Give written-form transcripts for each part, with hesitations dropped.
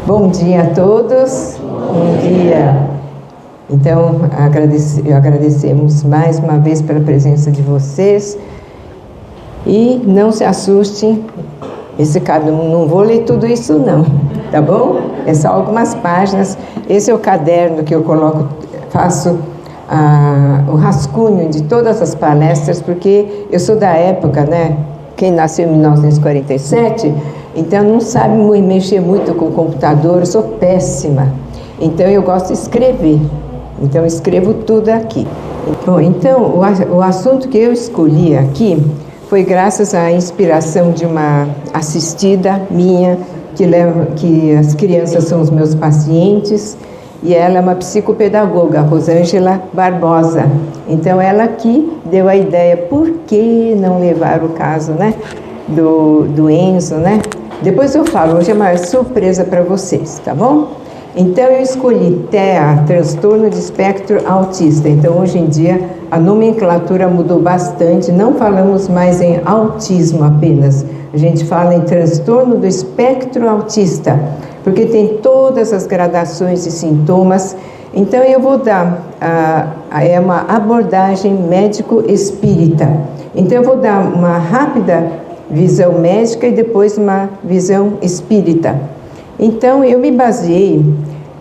Bom dia a todos. Bom dia. Então, agradecemos mais uma vez pela presença de vocês. E não se assustem, não vou ler tudo isso não, tá bom? É só algumas páginas. Esse é o caderno que eu faço o rascunho de todas as palestras, porque eu sou da época, né? Quem nasceu em 1947, então não sabe mexer muito com o computador, eu sou péssima. Então eu gosto de escrever, então eu escrevo tudo aqui. Bom, então o assunto que eu escolhi aqui foi graças à inspiração de uma assistida minha, que as crianças são os meus pacientes, e ela é uma psicopedagoga, Rosângela Barbosa. Então ela aqui deu a ideia, por que não levar o caso, né, do Enzo, né? Depois eu falo, hoje é uma surpresa para vocês, tá bom? Então eu escolhi TEA, transtorno de espectro autista. Então hoje em dia a nomenclatura mudou bastante, não falamos mais em autismo apenas, a gente fala em transtorno do espectro autista, porque tem todas as gradações e sintomas. Então eu vou dar uma abordagem médico-espírita. Então eu vou dar uma rápida visão médica e depois uma visão espírita. Então eu me baseei,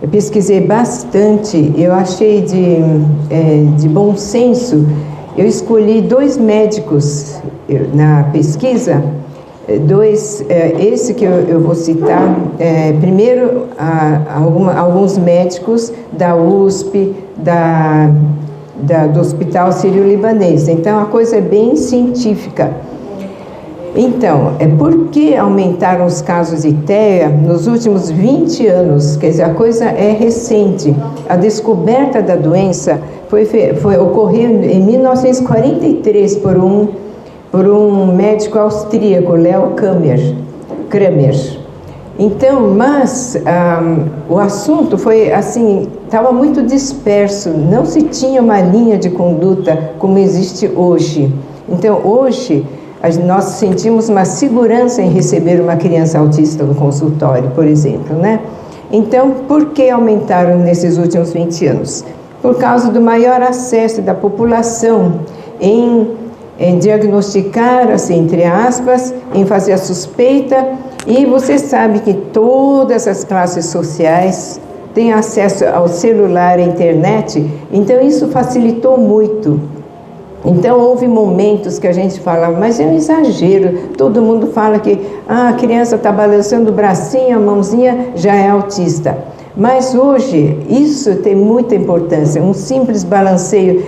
eu pesquisei bastante, eu achei de bom senso, eu escolhi 2 médicos na pesquisa, esse que eu vou citar, primeiro alguns médicos da USP, do Hospital Sírio-Libanês. Então a coisa é bem científica. Então, por que aumentaram os casos de TEA nos últimos 20 anos? Quer dizer, a coisa é recente. A descoberta da doença ocorreu em 1943 por um médico austríaco, Leo Kramer. Então, mas o assunto foi assim, estava muito disperso, não se tinha uma linha de conduta como existe hoje. Então, hoje nós sentimos uma segurança em receber uma criança autista no consultório, por exemplo, né? Então, por que aumentaram nesses últimos 20 anos? Por causa do maior acesso da população em diagnosticar, assim, entre aspas, em fazer a suspeita. E você sabe que todas as classes sociais têm acesso ao celular, à internet, então isso facilitou muito. Então houve momentos que a gente falava, mas é um exagero, todo mundo fala que a criança está balançando o bracinho, a mãozinha, já é autista. Mas hoje isso tem muita importância, um simples balanceio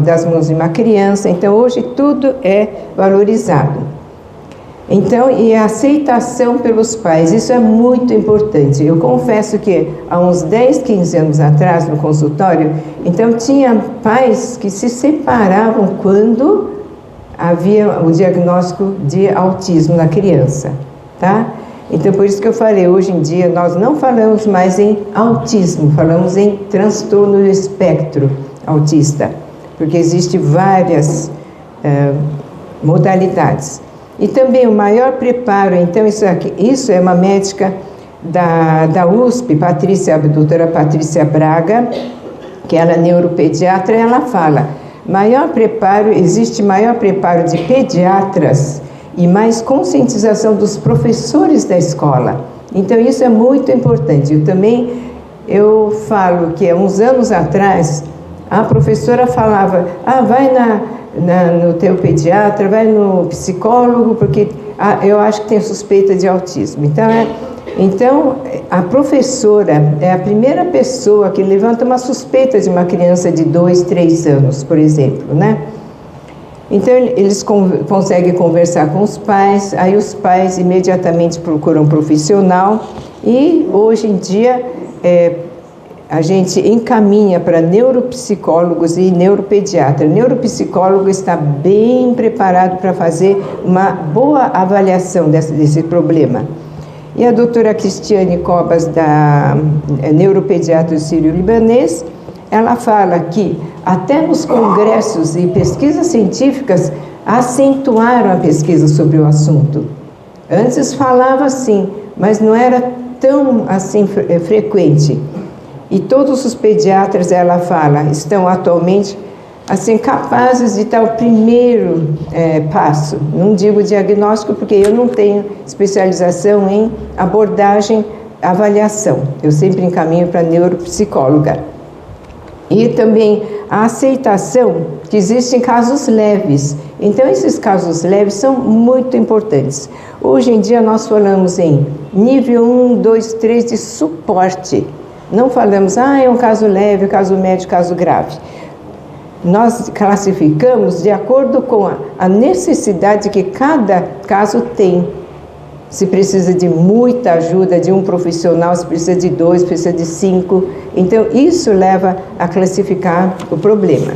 das mãos de uma criança, então hoje tudo é valorizado. Então, e a aceitação pelos pais, isso é muito importante. Eu confesso que há uns 10, 15 anos atrás, no consultório, então tinha pais que se separavam quando havia o diagnóstico de autismo na criança, tá? Então, por isso que eu falei, hoje em dia nós não falamos mais em autismo, falamos em transtorno do espectro autista, porque existem várias modalidades. E também o maior preparo, então isso é uma médica da USP, doutora Patrícia Braga, que ela é neuropediatra, e ela fala, existe maior preparo de pediatras e mais conscientização dos professores da escola. Então isso é muito importante. Eu falo que há uns anos atrás, a professora falava, vai no teu pediatra, vai no psicólogo, porque eu acho que tem suspeita de autismo. Então, a professora é a primeira pessoa que levanta uma suspeita de uma criança de 2, 3 anos, por exemplo, né? Então, eles conseguem conversar com os pais, aí os pais imediatamente procuram um profissional e, hoje em dia, a gente encaminha para neuropsicólogos e neuropediatra. O neuropsicólogo está bem preparado para fazer uma boa avaliação desse problema. E a doutora Cristiane Cobas, da neuropediatra do Sírio-Libanês, ela fala que até nos congressos e pesquisas científicas acentuaram a pesquisa sobre o assunto. Antes falava assim, mas não era tão assim frequente. E todos os pediatras, ela fala, estão atualmente assim capazes de dar o primeiro passo. Não digo diagnóstico porque eu não tenho especialização em abordagem, avaliação. Eu sempre encaminho para neuropsicóloga. E também a aceitação que existem casos leves. Então, esses casos leves são muito importantes. Hoje em dia, nós falamos em nível 1, 2, 3 de suporte. Não falamos, é um caso leve, caso médio, caso grave. Nós classificamos de acordo com a necessidade que cada caso tem. Se precisa de muita ajuda de um profissional, se precisa de 2, se precisa de 5. Então, isso leva a classificar o problema.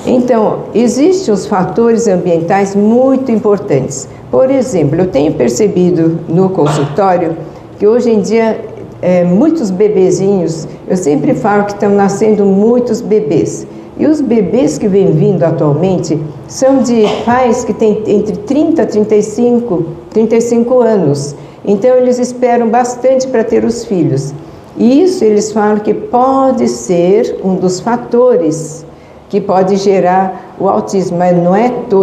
Então, existem os fatores ambientais muito importantes. Por exemplo, eu tenho percebido no consultório que hoje em dia muitos bebezinhos, eu sempre falo que estão nascendo muitos bebês. E os bebês que vêm vindo atualmente são de pais que têm entre 30 e 35 anos. Então, eles esperam bastante para ter os filhos. E isso eles falam que pode ser um dos fatores que pode gerar o autismo, mas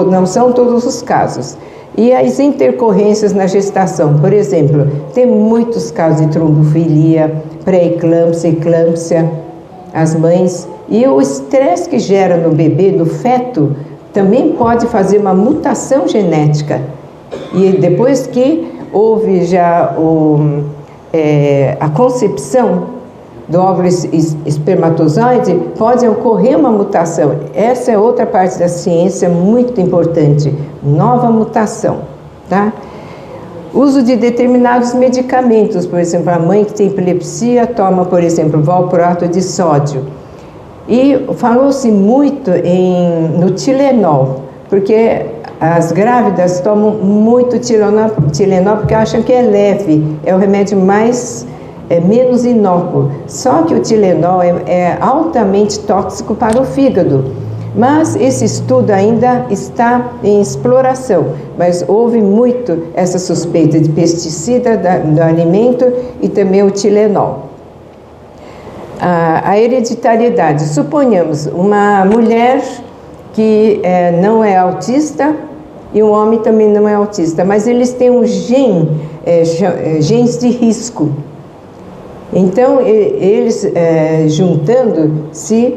não são todos os casos. E as intercorrências na gestação, por exemplo, tem muitos casos de trombofilia, pré-eclâmpsia, eclâmpsia, as mães. E o estresse que gera no bebê, no feto, também pode fazer uma mutação genética. E depois que houve já a concepção do óvulo espermatozoide, pode ocorrer uma mutação. Essa é outra parte da ciência muito importante. Nova mutação, tá? Uso de determinados medicamentos, por exemplo, a mãe que tem epilepsia toma, por exemplo, valproato de sódio. E falou-se muito no Tilenol, porque as grávidas tomam muito Tilenol porque acham que é leve, é o remédio menos inócuo. Só que o Tilenol é altamente tóxico para o fígado. Mas esse estudo ainda está em exploração. Mas houve muito essa suspeita de pesticida do alimento e também o Tilenol. A hereditariedade. Suponhamos uma mulher que não é autista e um homem também não é autista, mas eles têm um genes de risco. Então, eles juntando, se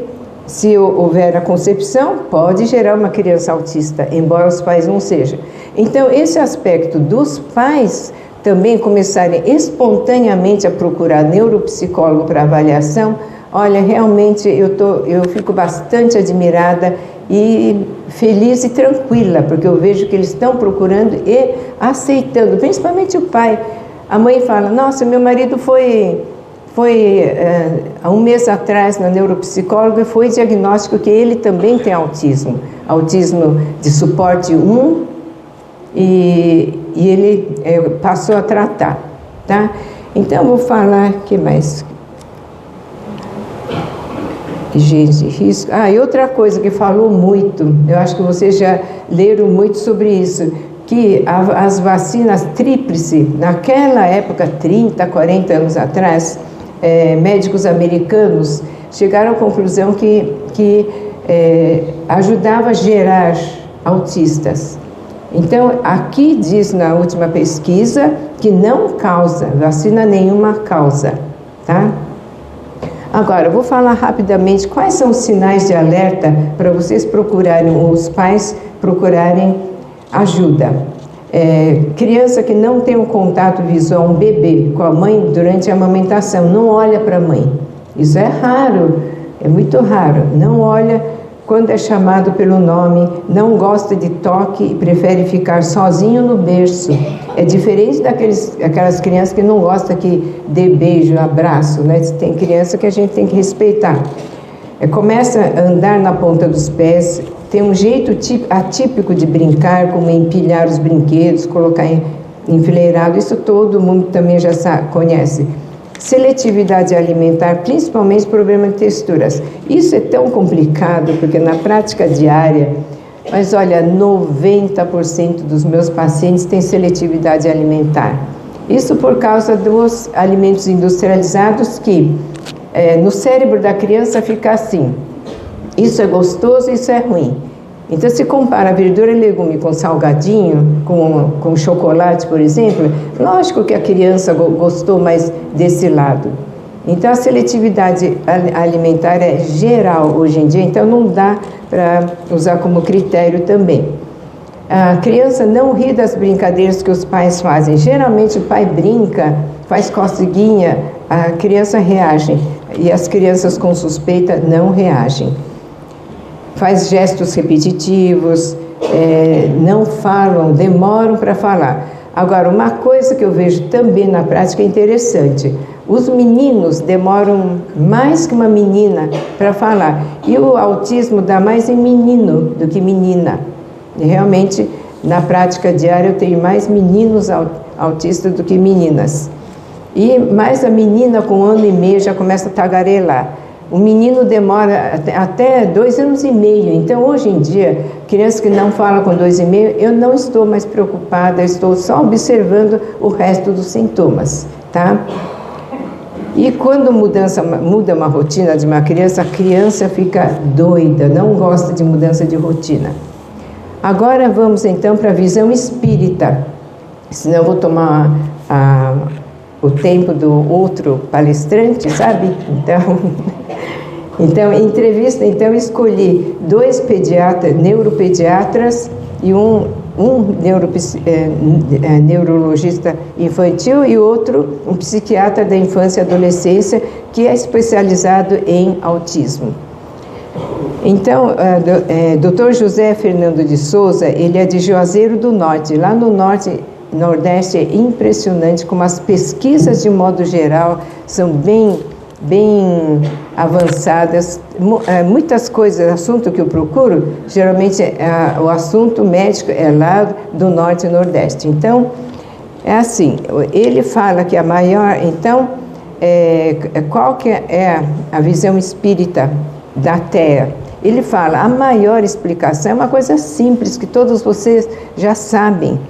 houver a concepção, pode gerar uma criança autista, embora os pais não sejam. Então, esse aspecto dos pais também começarem espontaneamente a procurar neuropsicólogo para avaliação, olha, realmente eu fico bastante admirada e feliz e tranquila, porque eu vejo que eles estão procurando e aceitando, principalmente o pai. A mãe fala, nossa, meu marido foi há um mês atrás na neuropsicóloga e foi diagnóstico que ele também tem autismo de suporte 1, e ele passou a tratar, tá? Então, eu vou falar, o que mais? Genes de risco. E outra coisa que falou muito, eu acho que vocês já leram muito sobre isso, que as vacinas tríplice, naquela época, 30, 40 anos atrás, médicos americanos chegaram à conclusão que ajudava a gerar autistas. Então, aqui diz na última pesquisa que não causa, vacina nenhuma causa, tá? Agora, eu vou falar rapidamente quais são os sinais de alerta para vocês procurarem, os pais procurarem ajuda. Criança que não tem um contato visual, um bebê com a mãe durante a amamentação, não olha para a mãe. Isso é raro, é muito raro. Não olha quando é chamado pelo nome, não gosta de toque e prefere ficar sozinho no berço. É diferente daquelas crianças que não gostam que dê beijo, abraço, né? Tem criança que a gente tem que respeitar. Começa a andar na ponta dos pés, tem um jeito atípico de brincar, como empilhar os brinquedos, colocar enfileirado, isso todo mundo também já conhece. Seletividade alimentar, principalmente problema de texturas. Isso é tão complicado, porque na prática diária, mas olha, 90% dos meus pacientes têm seletividade alimentar. Isso por causa dos alimentos industrializados que no cérebro da criança fica assim, isso é gostoso, isso é ruim. Então, se compara verdura e legume com salgadinho, com chocolate, por exemplo, lógico que a criança gostou mais desse lado. Então, a seletividade alimentar é geral hoje em dia, então não dá para usar como critério também. A criança não ri das brincadeiras que os pais fazem. Geralmente o pai brinca, faz coceguinha, a criança reage. E as crianças com suspeita não reagem. Faz gestos repetitivos, não falam, demoram para falar. Agora, uma coisa que eu vejo também na prática é interessante. Os meninos demoram mais que uma menina para falar. E o autismo dá mais em menino do que menina. E realmente, na prática diária, eu tenho mais meninos autistas do que meninas. E mais a menina com 1 ano e meio já começa a tagarelar. O menino demora até 2 anos e meio. Então, hoje em dia, crianças que não falam com 2 e meio, eu não estou mais preocupada, eu estou só observando o resto dos sintomas, tá? E quando muda uma rotina de uma criança, a criança fica doida, não gosta de mudança de rotina. Agora vamos então para a visão espírita, senão eu vou tomar o tempo do outro palestrante, sabe? Então, em entrevista, escolhi 2 neuropediatras e um neurologista infantil e outro, um psiquiatra da infância e adolescência, que é especializado em autismo. Então, Dr. José Fernando de Souza, ele é de Juazeiro do Norte. Lá no Nordeste é impressionante como as pesquisas, de modo geral, são bem avançadas. Muitas coisas, assunto que eu procuro, geralmente o assunto médico é lá do Norte e Nordeste. Então, é assim, ele fala que a maior... Então, qual que é a visão espírita da Terra? Ele fala, a maior explicação é uma coisa simples, que todos vocês já sabem.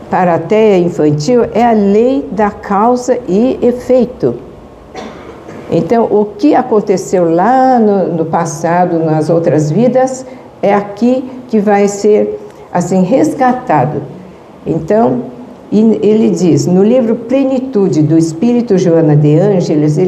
Para a Terra infantil é a lei da causa e efeito. Então, o que aconteceu lá no passado, nas outras vidas, é aqui que vai ser, assim, resgatado. Então, ele diz, no livro Plenitude, do Espírito Joana de Ângeles,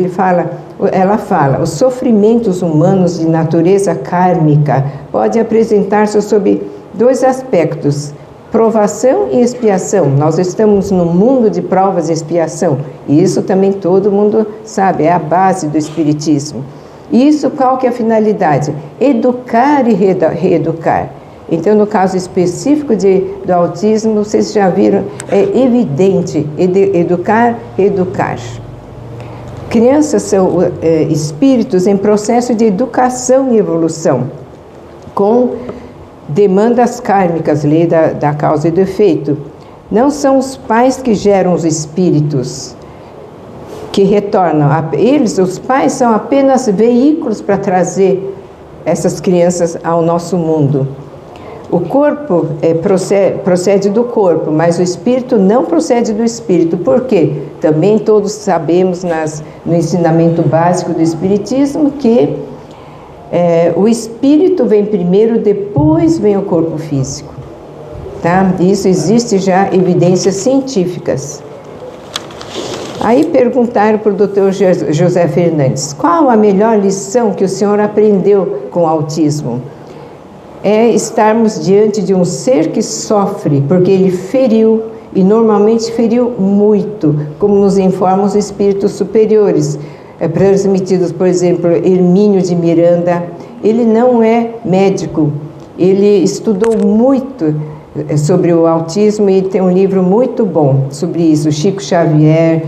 ela fala, os sofrimentos humanos de natureza kármica podem apresentar-se sob 2 aspectos, provação e expiação. Nós estamos no mundo de provas e expiação. E isso também todo mundo sabe, é a base do espiritismo. E isso qual que é a finalidade? Educar e reeducar. Então, no caso específico do autismo, vocês já viram, é evidente, educar, reeducar. Crianças são espíritos em processo de educação e evolução, com demandas kármicas, lei da causa e do efeito. Não são os pais que geram os espíritos que retornam. Os pais, são apenas veículos para trazer essas crianças ao nosso mundo. O corpo procede do corpo, mas o espírito não procede do espírito. Por quê? Também todos sabemos no ensinamento básico do espiritismo que o espírito vem primeiro, depois vem o corpo físico. Tá? Isso existe já evidências científicas. Aí perguntaram para o Dr. José Fernandes, qual a melhor lição que o senhor aprendeu com o autismo? É estarmos diante de um ser que sofre, porque ele feriu, e normalmente feriu muito, como nos informam os espíritos superiores, transmitidos, por exemplo, Hermínio de Miranda. Ele não é médico, ele estudou muito sobre o autismo e tem um livro muito bom sobre isso, Chico Xavier,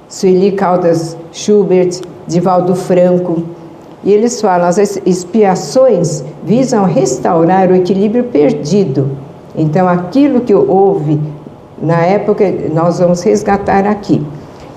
Sueli Caldas Schubert, Divaldo Franco. E eles falam, as expiações visam restaurar o equilíbrio perdido. Então, aquilo que houve na época, nós vamos resgatar aqui.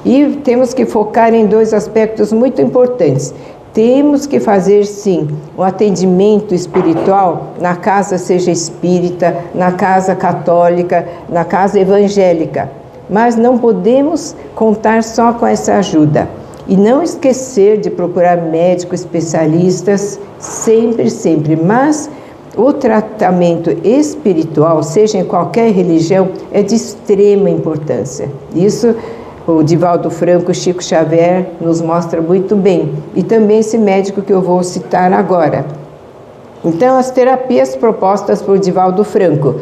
E temos que focar em 2 aspectos muito importantes. temos que fazer, sim, um atendimento espiritual na casa, seja espírita, na casa católica, na casa evangélica. Mas não podemos contar só com essa ajuda. E não esquecer de procurar médicos especialistas, sempre, sempre. Mas o tratamento espiritual, seja em qualquer religião, é de extrema importância. Isso o Divaldo Franco, Chico Xavier, nos mostra muito bem. E também esse médico que eu vou citar agora. Então, as terapias propostas por Divaldo Franco,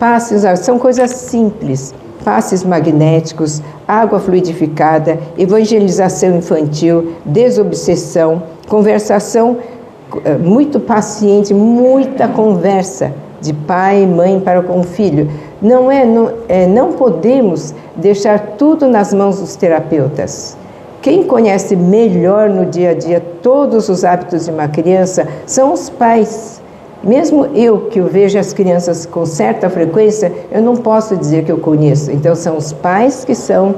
passes, são coisas simples. Passes magnéticos, água fluidificada, evangelização infantil, desobsessão, conversação muito paciente, muita conversa de pai e mãe para com o filho. Não podemos deixar tudo nas mãos dos terapeutas. Quem conhece melhor no dia a dia todos os hábitos de uma criança são os pais. Mesmo eu, que vejo as crianças com certa frequência, eu não posso dizer que eu conheço. Então, são os pais que são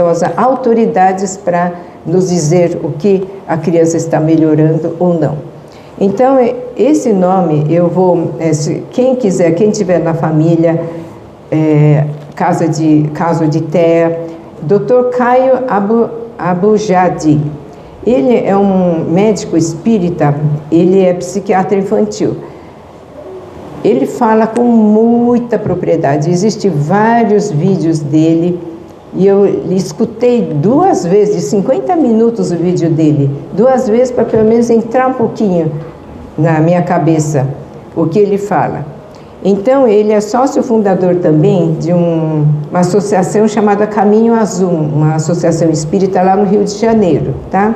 as autoridades para nos dizer o que a criança está melhorando ou não. Então, esse nome, quem quiser, quem tiver na família, caso de TEA, Dr. Caio Abujadi. Ele é um médico espírita, ele é psiquiatra infantil. Ele fala com muita propriedade, existem vários vídeos dele, e eu escutei 2 vezes, de 50 minutos o vídeo dele, 2 vezes para pelo menos entrar um pouquinho na minha cabeça o que ele fala. Então, ele é sócio fundador também de uma associação chamada Caminho Azul, uma associação espírita lá no Rio de Janeiro, tá?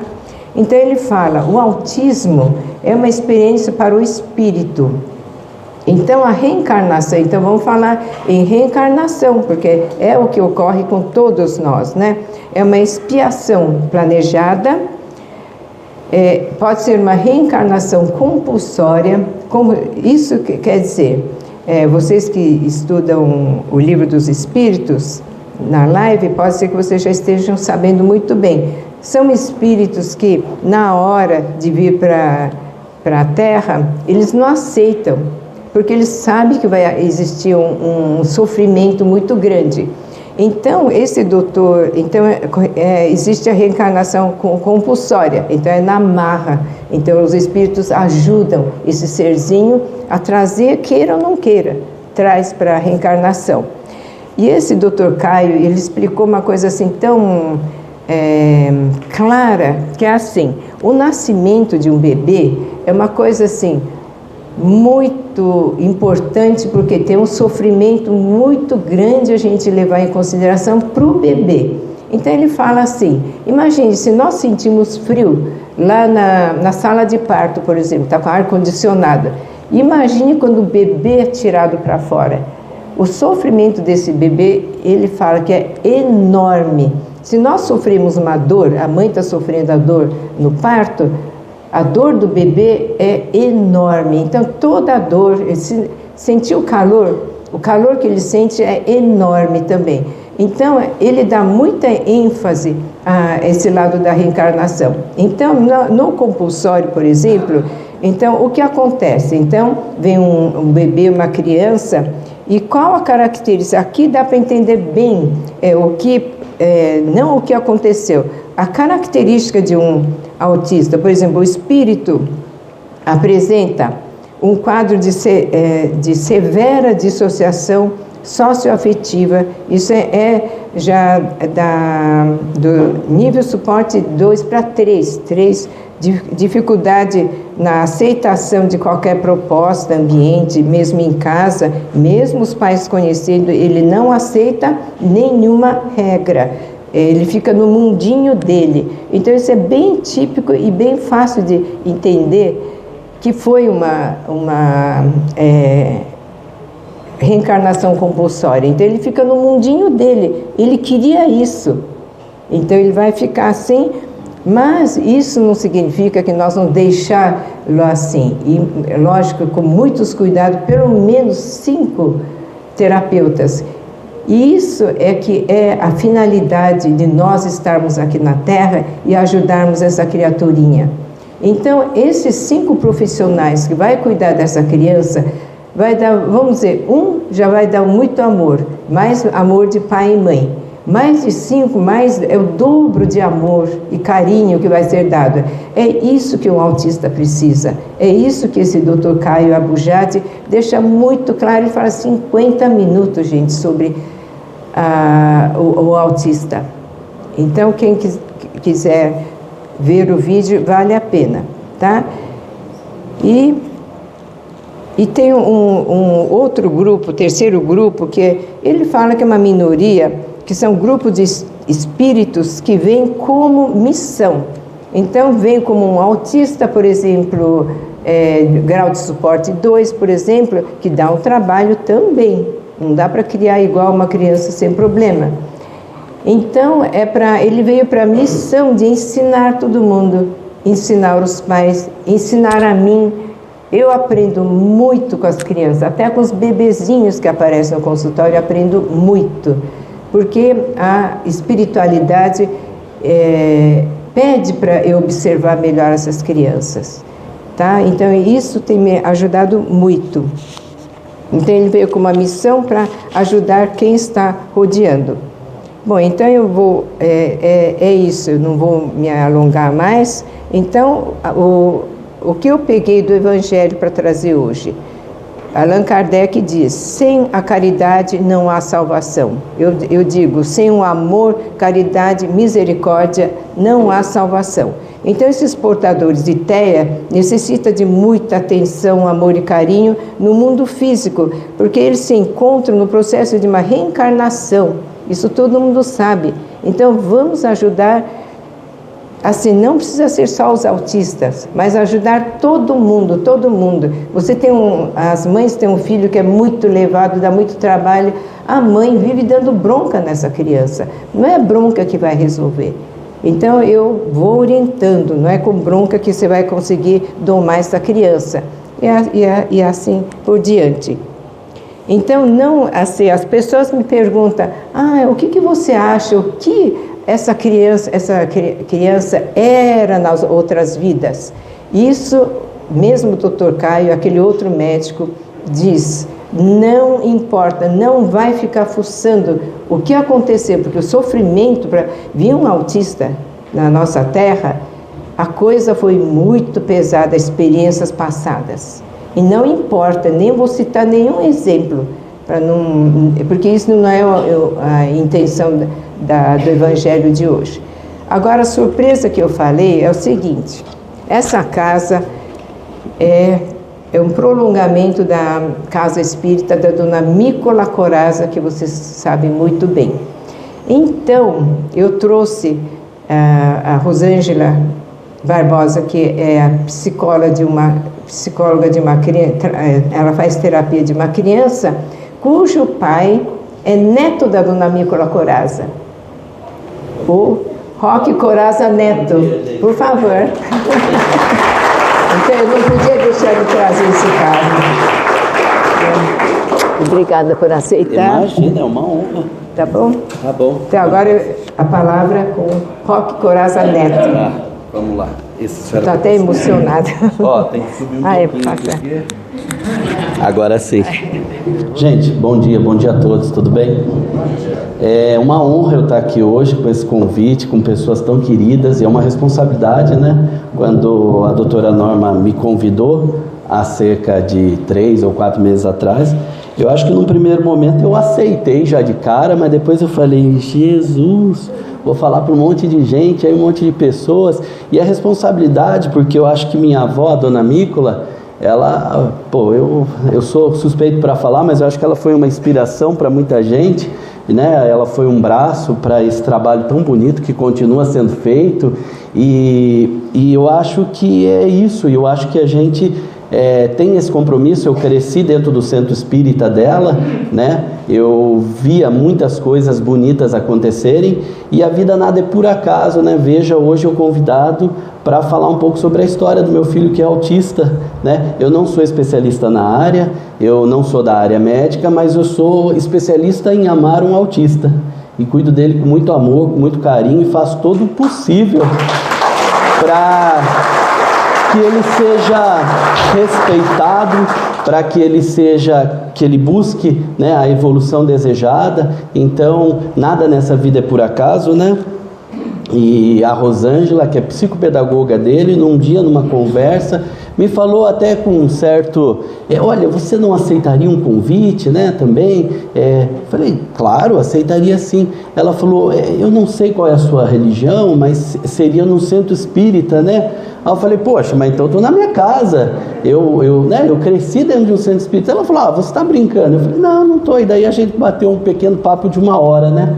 Então, ele fala, o autismo é uma experiência para o espírito. Então, a reencarnação, então vamos falar em reencarnação, porque é o que ocorre com todos nós, né? É uma expiação planejada, pode ser uma reencarnação compulsória. Isso quer dizer, vocês que estudam o Livro dos Espíritos, na live, pode ser que vocês já estejam sabendo muito bem. São espíritos que, na hora de vir para a Terra, eles não aceitam, porque eles sabem que vai existir um sofrimento muito grande. Então, esse doutor, existe a reencarnação compulsória, então é na marra. Então, os espíritos ajudam esse serzinho a trazer, queira ou não queira, traz para a reencarnação. E esse doutor Caio, ele explicou uma coisa assim tão clara, que é assim, o nascimento de um bebê é uma coisa assim, muito importante, porque tem um sofrimento muito grande a gente levar em consideração para o bebê. Então ele fala assim, imagine se nós sentimos frio lá na sala de parto, por exemplo, está com ar-condicionado, imagine quando o bebê é tirado para fora. O sofrimento desse bebê, ele fala que é enorme. Se nós sofremos uma dor, a mãe está sofrendo a dor no parto, a dor do bebê é enorme. Então, toda a dor, sentir o calor que ele sente é enorme também. Então, ele dá muita ênfase a esse lado da reencarnação. Então, no compulsório, por exemplo, então, o que acontece? Então, vem um bebê, uma criança, e qual a característica? Aqui dá para entender bem não o que aconteceu. A característica de um autista, por exemplo, o espírito apresenta um quadro de severa dissociação socioafetiva. Isso já do nível suporte 2 para 3. 3, dificuldade na aceitação de qualquer proposta, ambiente, mesmo em casa, mesmo os pais conhecendo, ele não aceita nenhuma regra. Ele fica no mundinho dele. Então, isso é bem típico e bem fácil de entender que foi uma reencarnação compulsória. Então, ele fica no mundinho dele. Ele queria isso. Então, ele vai ficar assim, mas isso não significa que nós vamos deixá-lo assim. E, lógico, com muitos cuidados, pelo menos 5 terapeutas E isso é que é a finalidade de nós estarmos aqui na Terra e ajudarmos essa criaturinha. Então, esses 5 profissionais que vai cuidar dessa criança, vai dar, vamos dizer, já vai dar muito amor, mais amor de pai e mãe. Mais de 5, mais é o dobro de amor e carinho que vai ser dado. É isso que um autista precisa. É isso que esse Dr. Caio Abujade deixa muito claro. Ele fala 50 minutos, gente, sobre o autista. Então, quem quiser ver o vídeo, vale a pena, tá? E tem um outro grupo, terceiro grupo, que ele fala que é uma minoria, que são grupos de espíritos que vêm como missão. Então, vem como um autista, por exemplo, grau de suporte 2, por exemplo, que dá um trabalho também. Não dá para criar igual uma criança sem problema. Então, ele veio para a missão de ensinar todo mundo, ensinar os pais, ensinar a mim. Eu aprendo muito com as crianças, até com os bebezinhos que aparecem no consultório, eu aprendo muito. Porque a espiritualidade pede para eu observar melhor essas crianças, tá? Então, isso tem me ajudado muito. Então, ele veio com uma missão para ajudar quem está rodeando. Bom, então eu vou... É isso, eu não vou me alongar mais. Então, o que eu peguei do Evangelho para trazer hoje? Allan Kardec diz, sem a caridade não há salvação. Eu digo, sem o amor, caridade, misericórdia, não há salvação. Então, esses portadores de TEA necessitam de muita atenção, amor e carinho no mundo físico, porque eles se encontram no processo de uma reencarnação. Isso todo mundo sabe. Então, vamos ajudar. Assim, não precisa ser só os autistas, mas ajudar todo mundo, todo mundo. As mães têm um filho que é muito levado, dá muito trabalho. A mãe vive dando bronca nessa criança. Não é bronca que vai resolver. Então, eu vou orientando, não é com bronca que você vai conseguir domar essa criança. E assim por diante. Então, não assim, as pessoas me perguntam, o que você acha, o que essa criança era nas outras vidas? Isso, mesmo o Dr. Caio, aquele outro médico, diz, não importa, não vai ficar fuçando o que aconteceu, porque o sofrimento para vir um autista na nossa terra, a coisa foi muito pesada, experiências passadas. E não importa, nem vou citar nenhum exemplo, porque isso não é a intenção do Evangelho de hoje. Agora, a surpresa que eu falei é o seguinte, essa casa é um prolongamento da casa espírita da dona Mícola Corazza, que vocês sabem muito bem. Então, eu trouxe a Rosângela Barbosa, que é a psicóloga de uma criança, ela faz terapia de uma criança, cujo pai é neto da dona Mícola Corazza. O Roque Corazza Neto, por favor. Então, eu não podia deixar de trazer esse carro. Obrigada por aceitar. Imagina, é uma honra. Tá bom? Tá bom. Então, agora a palavra com Roque Corazza Neto. Vamos lá. Estou até emocionada. Tem que subir um pouquinho aqui. Agora sim. Gente, bom dia a todos, tudo bem? É uma honra eu estar aqui hoje com esse convite, com pessoas tão queridas, e é uma responsabilidade, né? Quando a doutora Norma me convidou, há cerca de 3 ou 4 meses atrás, eu acho que no primeiro momento eu aceitei já de cara, mas depois eu falei, Jesus, vou falar para um monte de gente, aí um monte de pessoas, e a responsabilidade, porque eu acho que minha avó, a dona Mícola, ela, eu sou suspeito para falar, mas eu acho que ela foi uma inspiração para muita gente, né? Ela foi um braço para esse trabalho tão bonito que continua sendo feito, e eu acho que é isso, eu acho que a gente tem esse compromisso. Eu cresci dentro do centro espírita dela, né? Eu via muitas coisas bonitas acontecerem, e a vida nada é por acaso, né? Veja, hoje eu convidado para falar um pouco sobre a história do meu filho, que é autista, né? Eu não sou especialista na área, eu não sou da área médica, mas eu sou especialista em amar um autista, e cuido dele com muito amor, com muito carinho, e faço todo o possível para que ele seja respeitado, para que ele busque, né, a evolução desejada. Então, nada nessa vida é por acaso, né? E a Rosângela, que é psicopedagoga dele, num dia, numa conversa, me falou até com um certo... olha, você não aceitaria um convite, né, também? Falei, claro, aceitaria sim. Ela falou, eu não sei qual é a sua religião, mas seria no centro espírita, né? Aí eu falei, poxa, mas então eu estou na minha casa, eu cresci dentro de um centro espírita. Ela falou, você está brincando? Eu falei, não estou. E daí a gente bateu um pequeno papo de 1 hora, né?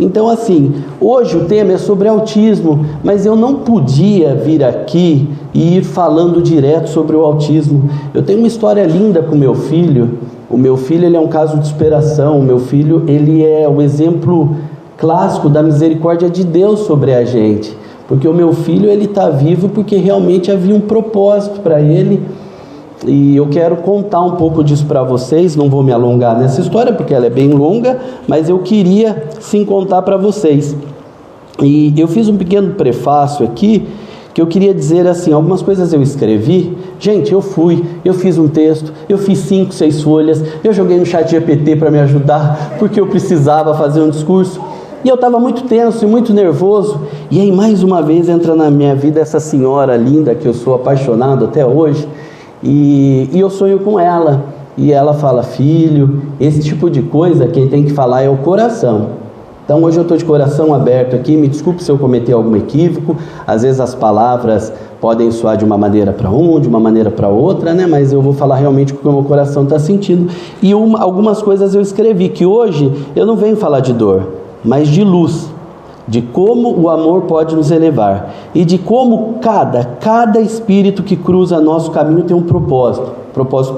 Então, assim, hoje o tema é sobre autismo, mas eu não podia vir aqui e ir falando direto sobre o autismo. Eu tenho uma história linda com o meu filho. O meu filho, ele é um caso de superação. O meu filho, ele é o exemplo clássico da misericórdia de Deus sobre a gente. Porque o meu filho, ele está vivo porque realmente havia um propósito para ele. E eu quero contar um pouco disso para vocês. Não vou me alongar nessa história porque ela é bem longa, mas eu queria sim contar para vocês. E eu fiz um pequeno prefácio aqui, que eu queria dizer assim, algumas coisas eu escrevi. Gente, eu fiz um texto, eu fiz 5, 6 folhas, eu joguei no ChatGPT para me ajudar, porque eu precisava fazer um discurso. E eu estava muito tenso e muito nervoso. E aí mais uma vez entra na minha vida essa senhora linda, que eu sou apaixonado até hoje. E eu sonho com ela, e ela fala, filho, esse tipo de coisa quem tem que falar é o coração. Então hoje eu estou de coração aberto aqui, me desculpe se eu cometer algum equívoco, às vezes as palavras podem soar de uma maneira para um, de uma maneira para outra, né? Mas eu vou falar realmente o que o meu coração está sentindo. E algumas coisas eu escrevi, que hoje eu não venho falar de dor, mas de luz, de como o amor pode nos elevar, e de como cada espírito que cruza nosso caminho tem um propósito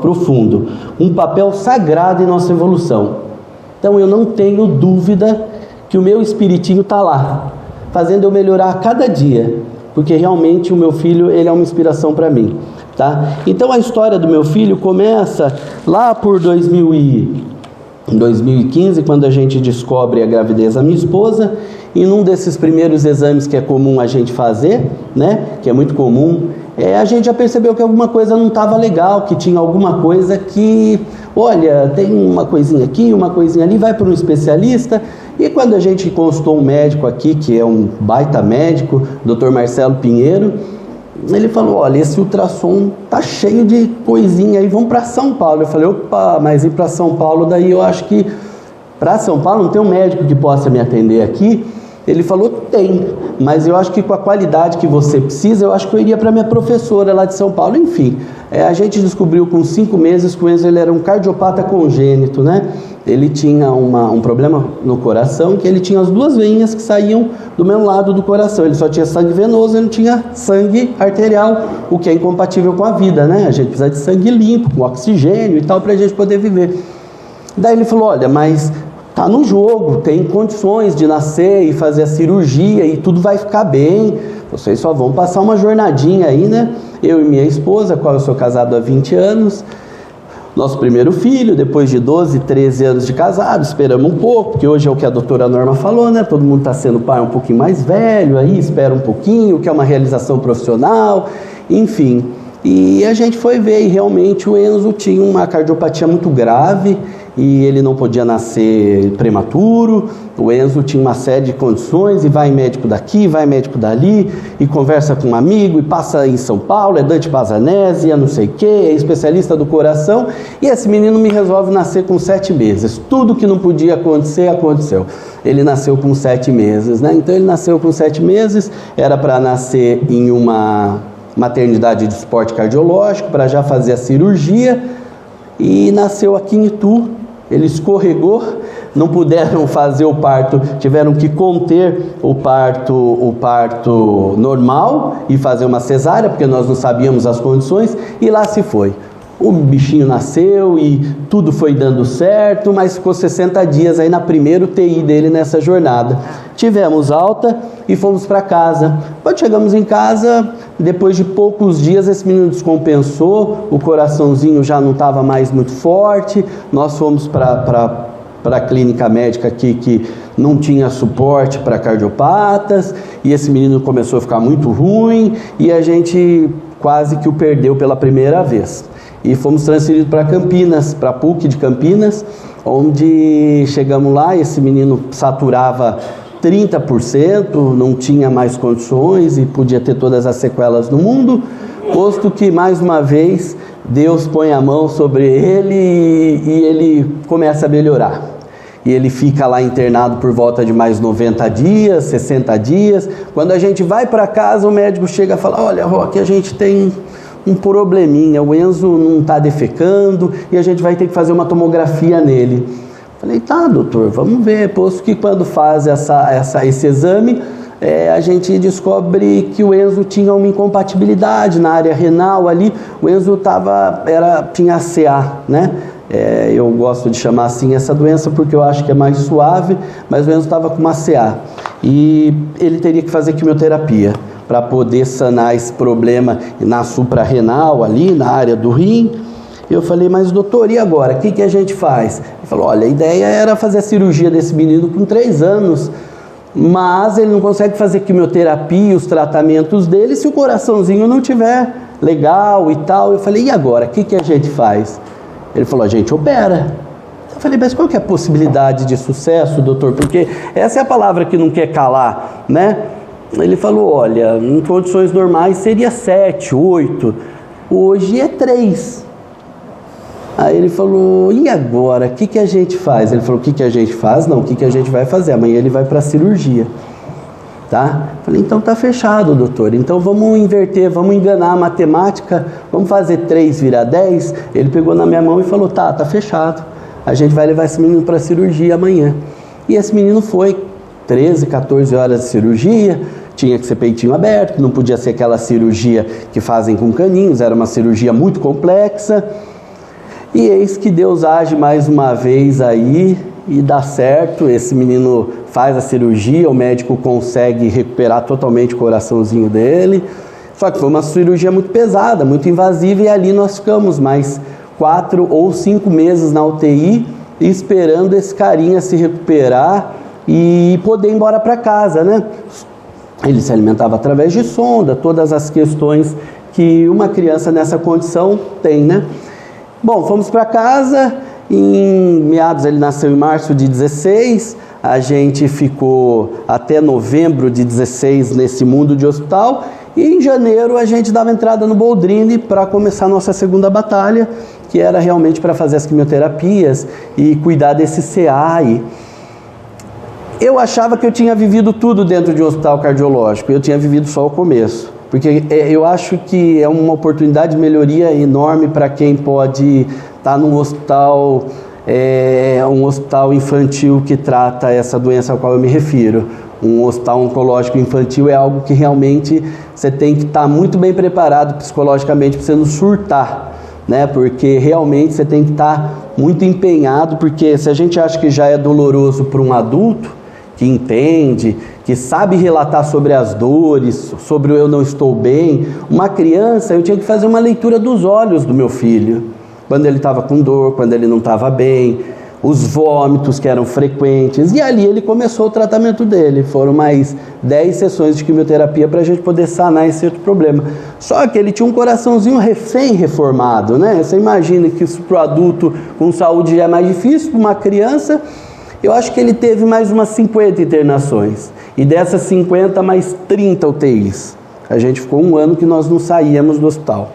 profundo, um papel sagrado em nossa evolução. Então eu não tenho dúvida que o meu espiritinho está lá, fazendo eu melhorar a cada dia, porque realmente o meu filho, ele é uma inspiração para mim, tá? Então a história do meu filho começa lá por 2015, quando a gente descobre a gravidez da minha esposa. E num desses primeiros exames que é comum a gente fazer, né, que é muito comum, a gente já percebeu que alguma coisa não estava legal, que tinha alguma coisa que, olha, tem uma coisinha aqui, uma coisinha ali, vai para um especialista. E quando a gente consultou um médico aqui, que é um baita médico, Dr. Marcelo Pinheiro, ele falou, olha, esse ultrassom tá cheio de coisinha aí, vamos para São Paulo. Eu falei, opa, mas ir para São Paulo, daí eu acho que para São Paulo não tem um médico que possa me atender aqui. Ele falou, tem, mas eu acho que com a qualidade que você precisa, eu acho que eu iria para minha professora lá de São Paulo. Enfim, a gente descobriu com 5 meses que o Enzo, ele era um cardiopata congênito, né? Ele tinha um problema no coração, que ele tinha as 2 veinhas que saíam do mesmo lado do coração. Ele só tinha sangue venoso, ele não tinha sangue arterial, o que é incompatível com a vida, né? A gente precisa de sangue limpo, com oxigênio e tal, para a gente poder viver. Daí ele falou, olha, mas tá no jogo, tem condições de nascer e fazer a cirurgia e tudo vai ficar bem, vocês só vão passar uma jornadinha aí, né? Eu e minha esposa, qual eu sou casado há 20 anos, nosso primeiro filho, depois de 12, 13 anos de casado, esperamos um pouco, porque hoje é o que a doutora Norma falou, né? Todo mundo está sendo pai um pouquinho mais velho, aí espera um pouquinho, que é uma realização profissional, enfim. E a gente foi ver, e realmente o Enzo tinha uma cardiopatia muito grave, e ele não podia nascer prematuro. O Enzo tinha uma série de condições, e vai médico daqui, vai médico dali, e conversa com um amigo, e passa em São Paulo, é Dante Bazanese, é não sei o que, é especialista do coração, e esse menino me resolve nascer com 7 meses. Tudo que não podia acontecer, aconteceu. Ele nasceu com 7 meses, né? Então ele nasceu com 7 meses, era para nascer em uma maternidade de esporte cardiológico, para já fazer a cirurgia, e nasceu aqui em Itu. Ele escorregou, não puderam fazer o parto, tiveram que conter o parto normal e fazer uma cesárea, porque nós não sabíamos as condições, e lá se foi. O bichinho nasceu e tudo foi dando certo, mas ficou 60 dias aí na primeira UTI dele nessa jornada. Tivemos alta e fomos para casa. Quando chegamos em casa, depois de poucos dias, esse menino descompensou, o coraçãozinho já não estava mais muito forte. Nós fomos para a clínica médica aqui que não tinha suporte para cardiopatas, e esse menino começou a ficar muito ruim e a gente quase que o perdeu pela primeira vez. E fomos transferidos para Campinas, para a PUC de Campinas, onde chegamos lá, esse menino saturava 30%, não tinha mais condições e podia ter todas as sequelas do mundo, posto que, mais uma vez, Deus põe a mão sobre ele e ele começa a melhorar. E ele fica lá internado por volta de mais 90 dias, 60 dias. Quando a gente vai para casa, o médico chega e fala: olha, Roque, a gente tem um probleminha, o Enzo não está defecando e a gente vai ter que fazer uma tomografia nele. Falei: tá, doutor, vamos ver, posto que quando faz esse exame, a gente descobre que o Enzo tinha uma incompatibilidade na área renal ali. O Enzo tinha CA, né? Eu gosto de chamar assim essa doença porque eu acho que é mais suave, mas o Enzo estava com uma CA e ele teria que fazer quimioterapia para poder sanar esse problema na suprarrenal ali, na área do rim. Eu falei: mas doutor, e agora? O que a gente faz? Ele falou: olha, a ideia era fazer a cirurgia desse menino com 3 anos, mas ele não consegue fazer quimioterapia e os tratamentos dele se o coraçãozinho não tiver legal e tal. Eu falei: e agora? O que a gente faz? Ele falou: a gente opera. Eu falei: mas qual que é a possibilidade de sucesso, doutor? Porque essa é a palavra que não quer calar, né? Ele falou: olha, em condições normais seria 7, 8, hoje é 3. Aí ele falou: e agora? O que a gente faz? Ele falou: o que a gente faz? Não, o que a gente vai fazer? Amanhã ele vai para a cirurgia, tá? Falei: então tá fechado, doutor, então vamos inverter, vamos enganar a matemática, vamos fazer 3 virar 10. Ele pegou na minha mão e falou: tá fechado, a gente vai levar esse menino para a cirurgia amanhã. E esse menino foi 13, 14 horas de cirurgia. Tinha que ser peitinho aberto, não podia ser aquela cirurgia que fazem com caninhos, era uma cirurgia muito complexa. E eis que Deus age mais uma vez aí e dá certo. Esse menino faz a cirurgia, o médico consegue recuperar totalmente o coraçãozinho dele. Só que foi uma cirurgia muito pesada, muito invasiva, e ali nós ficamos mais 4 ou 5 meses na UTI, esperando esse carinha se recuperar e poder ir embora para casa, né? Ele se alimentava através de sonda, todas as questões que uma criança nessa condição tem, né? Bom, fomos para casa, ele nasceu em março de 16, a gente ficou até novembro de 16 nesse mundo de hospital, e em janeiro a gente dava entrada no Boldrini para começar a nossa segunda batalha, que era realmente para fazer as quimioterapias e cuidar desse CA aí. Eu achava que eu tinha vivido tudo dentro de um hospital cardiológico, eu tinha vivido só o começo, porque eu acho que é uma oportunidade de melhoria enorme para quem pode estar num hospital, um hospital infantil que trata essa doença a qual eu me refiro. Um hospital oncológico infantil é algo que realmente você tem que estar muito bem preparado psicologicamente para você não surtar, né? Porque realmente você tem que estar muito empenhado, porque se a gente acha que já é doloroso para um adulto que entende, que sabe relatar sobre as dores, sobre o eu não estou bem, uma criança, eu tinha que fazer uma leitura dos olhos do meu filho, quando ele estava com dor, quando ele não estava bem, os vômitos que eram frequentes, e ali ele começou o tratamento dele. Foram mais 10 sessões de quimioterapia para a gente poder sanar esse outro problema. Só que ele tinha um coraçãozinho recém-reformado, né? Você imagina que isso para o adulto com saúde já é mais difícil, para uma criança. Eu acho que ele teve mais umas 50 internações, e dessas 50, mais 30 UTIs. A gente ficou 1 ano que nós não saíamos do hospital.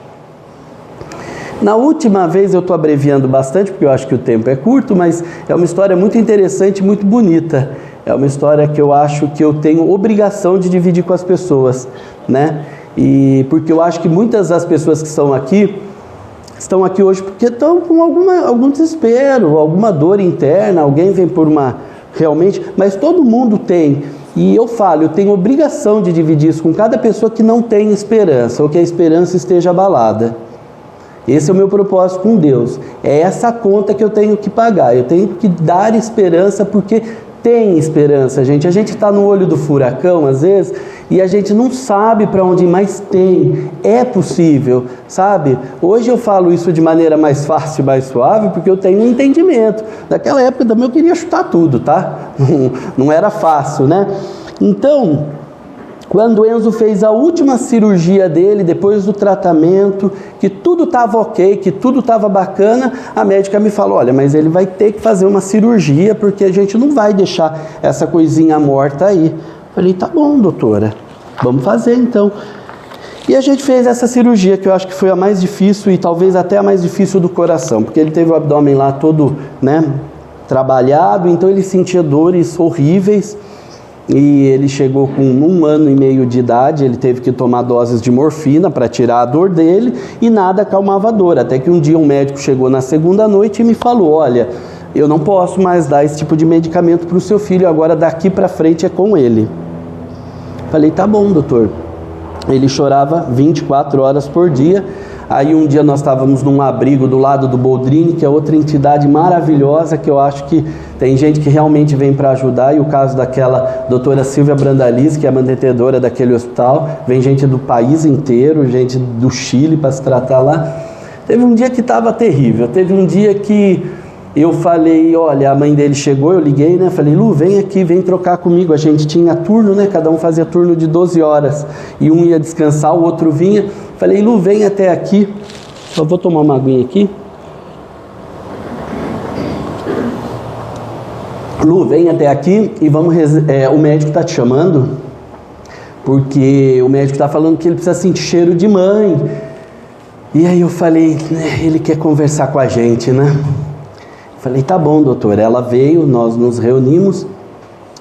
Na última vez, eu estou abreviando bastante, porque eu acho que o tempo é curto, mas é uma história muito interessante, muito bonita. É uma história que eu acho que eu tenho obrigação de dividir com as pessoas, né? E porque eu acho que muitas das pessoas que estão aqui, estão aqui hoje porque estão com algum desespero, alguma dor interna, alguém vem por uma... realmente, mas todo mundo tem, e eu falo, eu tenho obrigação de dividir isso com cada pessoa que não tem esperança, ou que a esperança esteja abalada. Esse é o meu propósito com Deus, é essa conta que eu tenho que pagar, eu tenho que dar esperança, porque tem esperança, gente. A gente está no olho do furacão, às vezes, e a gente não sabe para onde ir, mas tem, é possível, sabe? Hoje eu falo isso de maneira mais fácil, mais suave, porque eu tenho um entendimento. Naquela época também eu queria chutar tudo, tá? Não era fácil, né? Então, quando o Enzo fez a última cirurgia dele, depois do tratamento, que tudo estava ok, que tudo estava bacana, a médica me falou, olha, mas ele vai ter que fazer uma cirurgia, porque a gente não vai deixar essa coisinha morta aí. Falei, tá bom, doutora, vamos fazer então. E a gente fez essa cirurgia, que eu acho que foi a mais difícil, e talvez até a mais difícil do coração, porque ele teve o abdômen lá todo, né, trabalhado, então ele sentia dores horríveis. E ele chegou com 1 ano e meio de idade, ele teve que tomar doses de morfina para tirar a dor dele, e nada acalmava a dor, até que um dia um médico chegou na segunda noite e me falou, olha, eu não posso mais dar esse tipo de medicamento para o seu filho, agora daqui para frente é com ele. Falei, tá bom, doutor. Ele chorava 24 horas por dia. Aí um dia nós estávamos num abrigo do lado do Boldrini, que é outra entidade maravilhosa, que eu acho que tem gente que realmente vem para ajudar, e o caso daquela doutora Silvia Brandaliz, que é a mantenedora daquele hospital, vem gente do país inteiro, gente do Chile para se tratar lá. Teve um dia que estava terrível, teve um dia que eu falei, olha, a mãe dele chegou, eu liguei, né, falei, Lu, vem aqui, vem trocar comigo, a gente tinha turno, né, cada um fazia turno de 12 horas, e um ia descansar, o outro vinha, falei, Lu, vem até aqui, só vou tomar uma aguinha aqui. Lu, vem até aqui e vamos, o médico está te chamando, porque o médico está falando que ele precisa sentir cheiro de mãe. E aí eu falei, ele quer conversar com a gente, né? Falei, tá bom, doutor. Ela veio, nós nos reunimos,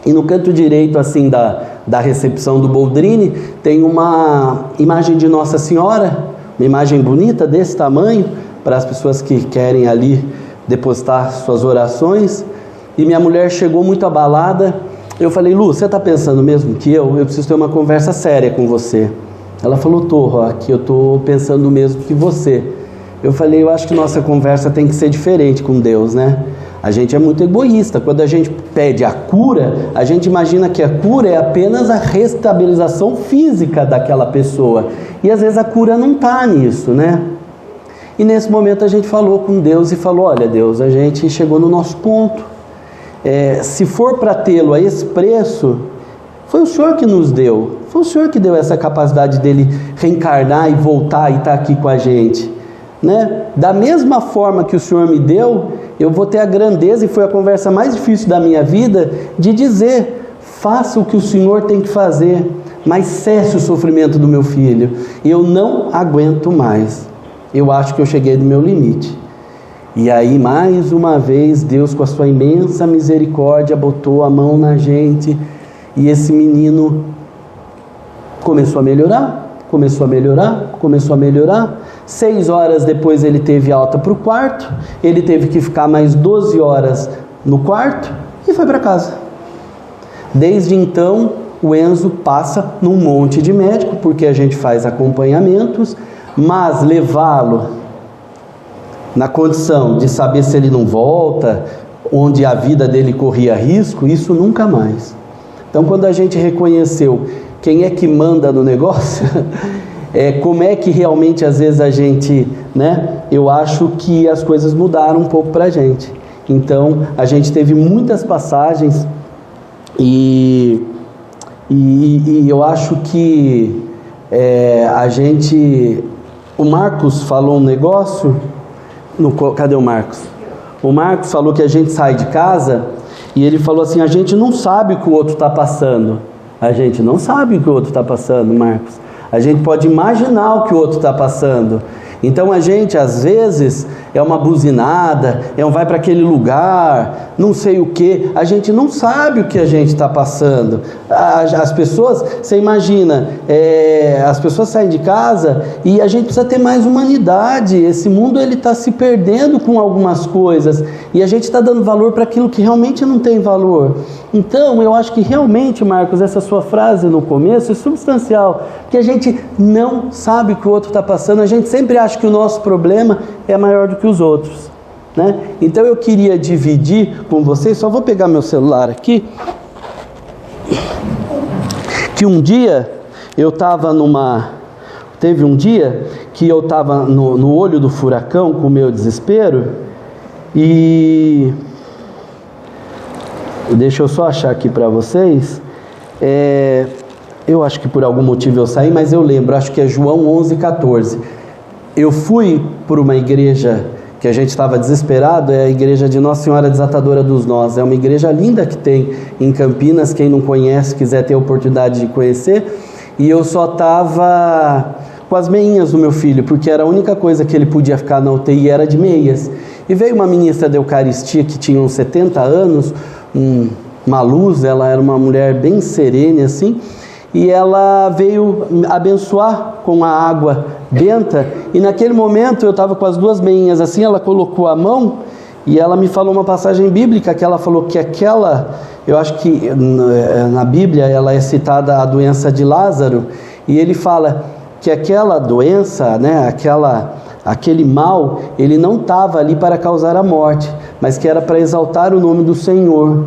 e no canto direito, assim, da recepção do Boldrini, tem uma imagem de Nossa Senhora, uma imagem bonita desse tamanho, para as pessoas que querem ali depositar suas orações. E minha mulher chegou muito abalada. Eu falei, Lu, você está pensando mesmo que eu preciso ter uma conversa séria com você. Ela falou, tô, Roque, eu estou pensando mesmo que você. Eu falei, eu acho que nossa conversa tem que ser diferente com Deus, né? A gente é muito egoísta. Quando a gente pede a cura, a gente imagina que a cura é apenas a restabilização física daquela pessoa. E às vezes a cura não está nisso, né? E nesse momento a gente falou com Deus e falou, olha Deus, a gente chegou no nosso ponto. Se for para tê-lo a esse preço, foi o Senhor que nos deu. Foi o Senhor que deu essa capacidade dele reencarnar e voltar e estar aqui com a gente, né? Da mesma forma que o Senhor me deu, eu vou ter a grandeza, e foi a conversa mais difícil da minha vida, de dizer, faça o que o Senhor tem que fazer, mas cesse o sofrimento do meu filho. Eu não aguento mais. Eu acho que eu cheguei no meu limite. E aí, mais uma vez, Deus, com a sua imensa misericórdia, botou a mão na gente, e esse menino começou a melhorar, começou a melhorar, começou a melhorar. 6 horas depois ele teve alta para o quarto, ele teve que ficar mais 12 horas no quarto e foi para casa. Desde então, o Enzo passa num monte de médico, porque a gente faz acompanhamentos, mas levá-lo na condição de saber se ele não volta, onde a vida dele corria risco, isso nunca mais. Então, quando a gente reconheceu quem é que manda no negócio, como é que realmente às vezes a gente, né? Eu acho que as coisas mudaram um pouco para a gente. Então, a gente teve muitas passagens e eu acho que a gente... O Marcos falou um negócio... Cadê o Marcos? O Marcos falou que a gente sai de casa e ele falou assim, a gente não sabe o que o outro está passando. A gente não sabe o que o outro está passando, Marcos. A gente pode imaginar o que o outro está passando. Então a gente, às vezes, é uma buzinada, é um vai para aquele lugar, não sei o que. A gente não sabe o que a gente está passando. As pessoas, você imagina, as pessoas saem de casa e a gente precisa ter mais humanidade. Esse mundo ele está se perdendo com algumas coisas e a gente está dando valor para aquilo que realmente não tem valor. Então eu acho que realmente, Marcos, essa sua frase no começo é substancial, que a gente não sabe o que o outro está passando. A gente sempre acha que o nosso problema é maior do que os outros, né? Então eu queria dividir com vocês, só vou pegar meu celular aqui, que um dia eu estava teve um dia que eu estava no olho do furacão com o meu desespero, e deixa eu só achar aqui para vocês, eu acho que por algum motivo eu saí, mas eu lembro, acho que é João 11:14. Eu fui por uma igreja que a gente estava desesperado, é a igreja de Nossa Senhora Desatadora dos Nós. É uma igreja linda que tem em Campinas, quem não conhece, quiser ter a oportunidade de conhecer. E eu só estava com as meinhas do meu filho, porque era a única coisa que ele podia ficar na UTI, era de meias. E veio uma ministra da Eucaristia que tinha uns 70 anos, uma luz, ela era uma mulher bem serena assim, e ela veio abençoar com a água benta, e naquele momento eu estava com as duas meinhas assim, ela colocou a mão e ela me falou uma passagem bíblica, que ela falou que eu acho que na Bíblia ela é citada a doença de Lázaro, e ele fala que aquela doença, né, aquele mal, ele não estava ali para causar a morte, mas que era para exaltar o nome do Senhor.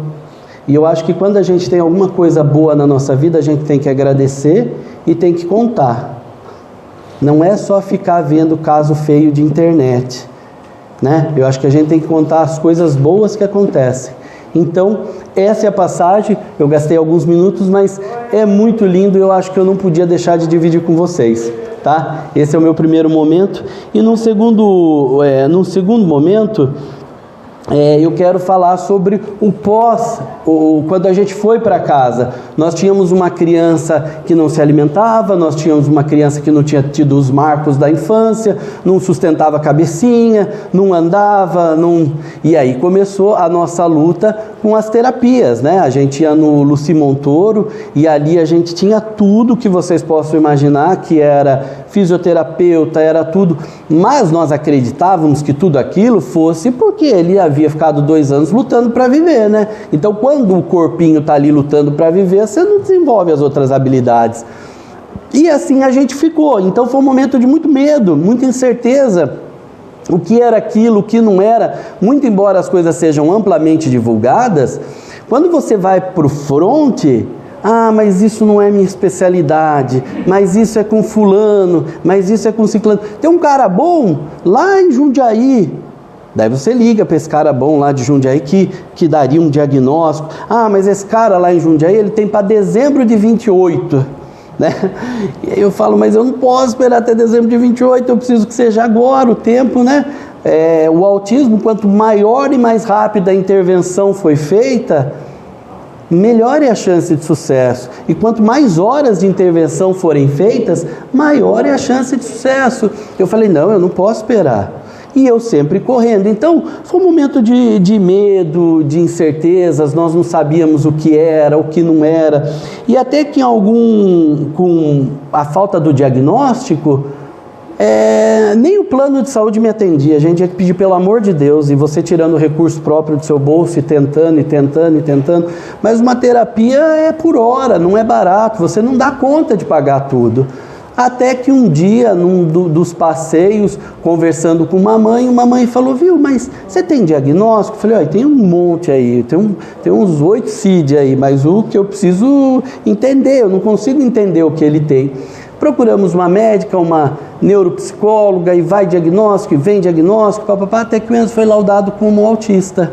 E eu acho que quando a gente tem alguma coisa boa na nossa vida, a gente tem que agradecer e tem que contar. Não é só ficar vendo caso feio de internet, né? Eu acho que a gente tem que contar as coisas boas que acontecem. Então, essa é a passagem, eu gastei alguns minutos, mas é muito lindo e eu acho que eu não podia deixar de dividir com vocês, tá? Esse é o meu primeiro momento. E num segundo momento, eu quero falar sobre o pós, quando a gente foi para casa. Nós tínhamos uma criança que não se alimentava, nós tínhamos uma criança que não tinha tido os marcos da infância, não sustentava a cabecinha, não andava, e aí começou a nossa luta com as terapias, né? A gente ia no Luci Montoro e ali a gente tinha tudo que vocês possam imaginar, que era fisioterapeuta, era tudo, mas nós acreditávamos que tudo aquilo fosse porque ele havia ficado 2 anos lutando para viver, né? Então quando o corpinho está ali lutando para viver, você não desenvolve as outras habilidades. E assim a gente ficou. Então foi um momento de muito medo, muita incerteza, o que era aquilo, o que não era. Muito embora as coisas sejam amplamente divulgadas, quando você vai para o fronte, mas isso não é minha especialidade, mas isso é com fulano, mas isso é com ciclano. Tem um cara bom lá em Jundiaí, daí você liga para esse cara bom lá de Jundiaí que daria um diagnóstico. Mas esse cara lá em Jundiaí, ele tem para dezembro de 28, né? E aí eu falo, mas eu não posso esperar até dezembro de 28, eu preciso que seja agora o tempo, né? O autismo, quanto maior e mais rápida a intervenção foi feita, melhor é a chance de sucesso. E quanto mais horas de intervenção forem feitas, maior é a chance de sucesso. Eu falei, não, eu não posso esperar. E eu sempre correndo. Então, foi um momento de medo, de incertezas, nós não sabíamos o que era, o que não era. E até que com a falta do diagnóstico, nem o plano de saúde me atendia. A gente tinha que pedir pelo amor de Deus, e você tirando o recurso próprio do seu bolso e tentando. Mas uma terapia é por hora, não é barato, você não dá conta de pagar tudo. Até que um dia, num dos passeios, conversando com uma mãe falou, viu, mas você tem diagnóstico? Eu falei, tem um monte aí, tem uns 8 CID aí, mas o que eu preciso entender, eu não consigo entender o que ele tem. Procuramos uma médica, uma neuropsicóloga, e vai diagnóstico, e vem diagnóstico, até que o Enzo foi laudado como autista.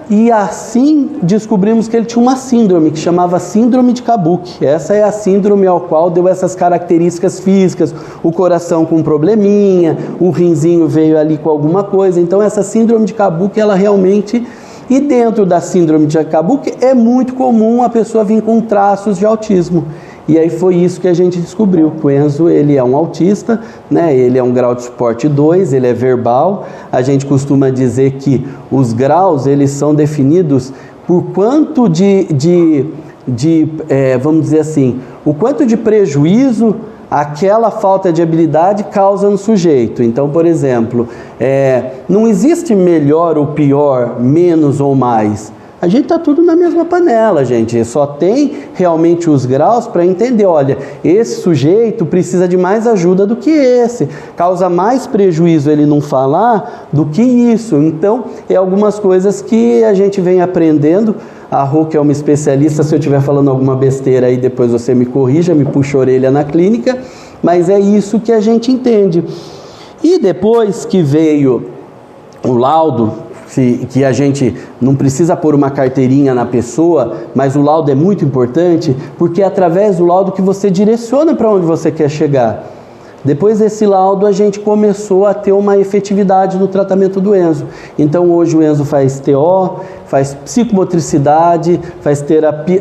E assim descobrimos que ele tinha uma síndrome que chamava síndrome de Kabuki. Essa é a síndrome ao qual deu essas características físicas, o coração com um probleminha, o rinzinho veio ali com alguma coisa. Então essa síndrome de Kabuki, ela realmente... E dentro da síndrome de Kabuki é muito comum a pessoa vir com traços de autismo. E aí foi isso que a gente descobriu, que o Enzo, ele é um autista, né? Ele é um grau de suporte 2, ele é verbal. A gente costuma dizer que os graus, eles são definidos por quanto vamos dizer assim, o quanto de prejuízo aquela falta de habilidade causa no sujeito. Então, por exemplo, não existe melhor ou pior, menos ou mais. A gente está tudo na mesma panela, gente. Só tem realmente os graus para entender, olha, esse sujeito precisa de mais ajuda do que esse. Causa mais prejuízo ele não falar do que isso. Então, é algumas coisas que a gente vem aprendendo. A Rô, que é uma especialista, se eu estiver falando alguma besteira aí, depois você me corrija, me puxa a orelha na clínica. Mas é isso que a gente entende. E depois que veio o laudo, que a gente não precisa pôr uma carteirinha na pessoa, mas o laudo é muito importante, porque é através do laudo que você direciona para onde você quer chegar. Depois desse laudo, a gente começou a ter uma efetividade no tratamento do Enzo. Então, hoje o Enzo faz TO, faz psicomotricidade, faz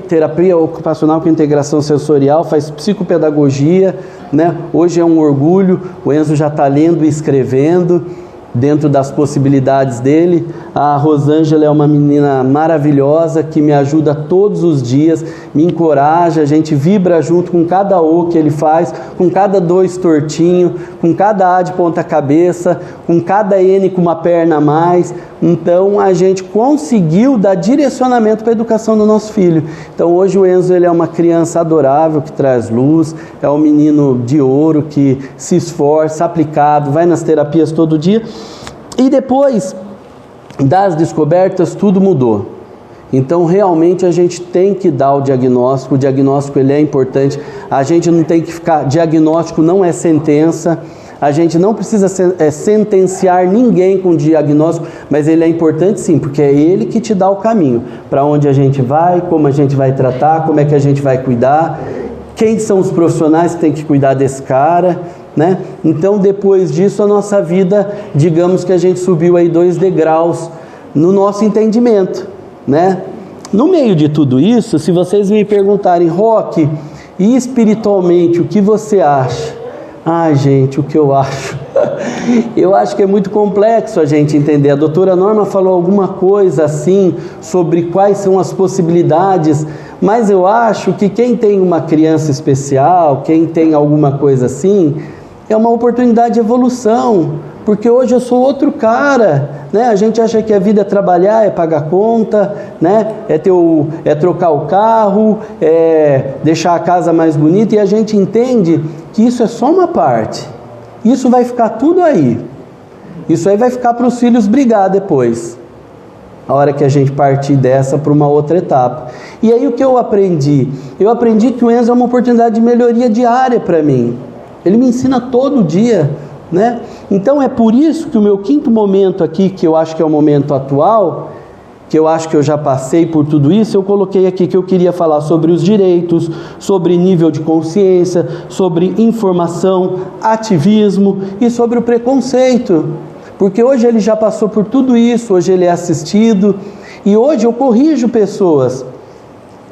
terapia ocupacional com integração sensorial, faz psicopedagogia, né? Hoje é um orgulho, o Enzo já está lendo e escrevendo, dentro das possibilidades dele. A Rosângela é uma menina maravilhosa que me ajuda todos os dias, me encoraja, a gente vibra junto com cada O que ele faz, com cada 2 tortinho, com cada A de ponta cabeça, com cada N com uma perna a mais. Então a gente conseguiu dar direcionamento para a educação do nosso filho. Então hoje o Enzo, ele é uma criança adorável, que traz luz, é um menino de ouro que se esforça, aplicado, vai nas terapias todo dia. E depois das descobertas, tudo mudou. Então realmente a gente tem que dar o diagnóstico ele é importante. A gente não tem que ficar, diagnóstico não é sentença. A gente não precisa sentenciar ninguém com diagnóstico, mas ele é importante sim, porque é ele que te dá o caminho, para onde a gente vai, como a gente vai tratar, como é que a gente vai cuidar, quem são os profissionais que tem que cuidar desse cara, né? Então depois disso a nossa vida, digamos que a gente subiu aí 2 degraus no nosso entendimento, né? No meio de tudo isso, se vocês me perguntarem, Roque, e espiritualmente o que você acha? Ai, gente, o que eu acho? Eu acho que é muito complexo a gente entender. A doutora Norma falou alguma coisa assim sobre quais são as possibilidades, mas eu acho que quem tem uma criança especial, quem tem alguma coisa assim, é uma oportunidade de evolução, porque hoje eu sou outro cara, né? A gente acha que a vida é trabalhar, é pagar conta, né? É trocar o carro, é deixar a casa mais bonita, e a gente entende que isso é só uma parte. Isso vai ficar tudo aí. Isso aí vai ficar para os filhos brigar depois, a hora que a gente partir dessa para uma outra etapa. E aí o que eu aprendi? Eu aprendi que o Enzo é uma oportunidade de melhoria diária para mim. Ele me ensina todo dia, né? Então é por isso que o meu 5º momento aqui, que eu acho que é o momento atual, que eu acho que eu já passei por tudo isso, eu coloquei aqui que eu queria falar sobre os direitos, sobre nível de consciência, sobre informação, ativismo e sobre o preconceito. Porque hoje ele já passou por tudo isso, hoje ele é assistido e hoje eu corrijo pessoas.